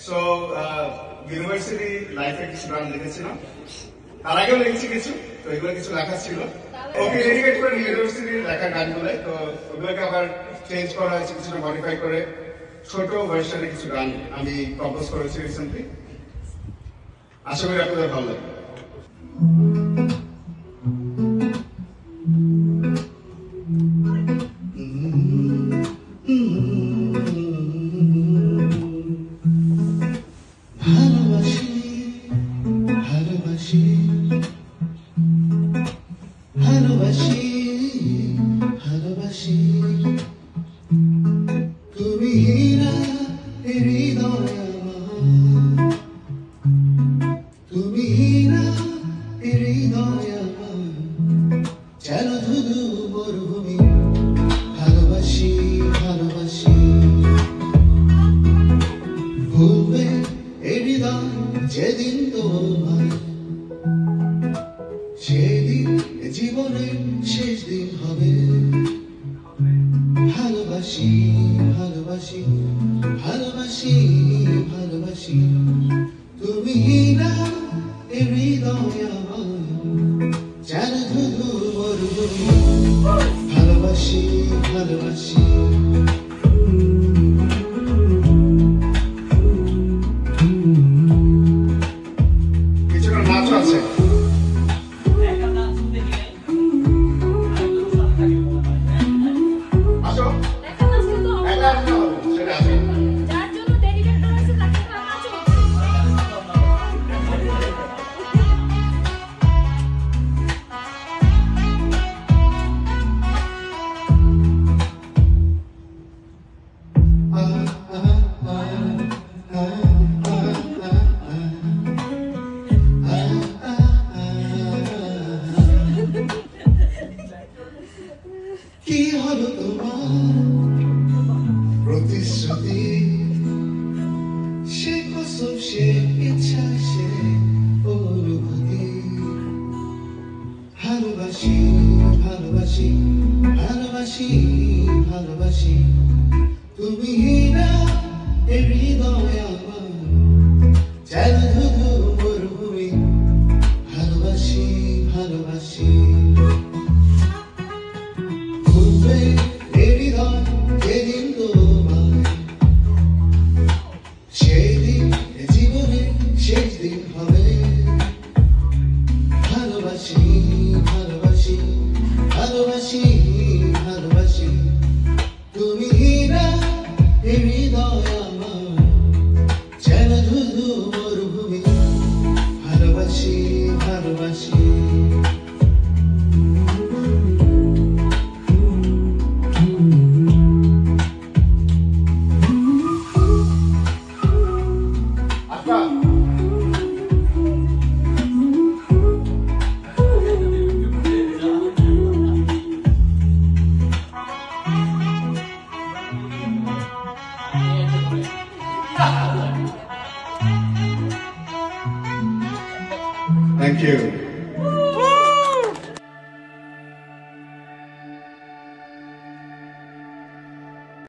So university লাইফে কিছু গান লিখেছিলাম, তার আগেও লিখেছি কিছু, তো এগুলো কিছু লেখা ছিল। ওকে ডেডিকেট করে ইউনিভার্সিটির লেখা গানগুলো, তো ওগুলোকে আবার চেঞ্জ করা হয়েছে, কিছুটা মডিফাই করে ছোট ভার্সনে কিছু গান আমি কম্পোজ করেছি রিসেন্টলি। আশা করি আপনাদের ভালো লাগবে। ভালোবাসি তুমি না হৃদয় আমার, তুমি না হৃদয় আমার, যেন ধুধু মরুভূমি। ভালোবাসি ভালোবাসি ভুলবে হৃদয় যেদিন তোমায়, সেদিন জীবনের শেষ দিন হবে। ভালোবাসি ভালোবাসি ভালোবাসি ভালোবাসি তুমি না হৃদয় আমার, যেন ধুধু মরুভূমি। ভালোবাসি ভালোবাসি কিছুটা নাচ আছে। কি হলো তোমার প্রতিশ্রুতি, সে কসম সে ইচ্ছা সে অনুভূতি। ভালোবাসি ভালোবাসি ভালোবাসি ভালোবাসি তুমি না হৃদয় আমার, যেন ধুধু মরুভূমি। ভালোবাসি ভালোবাসি হৃদয় যেদিন তোমায়, সেদিন জীবনের শেষ দিন হবে। ভালোবাসি ভালোবাসি ভালোবাসি ভালোবাসি তুমি না হৃদয় আমার, যেন ধুধু মরুভূমি। ভালোবাসি ভালোবাসি Thank you.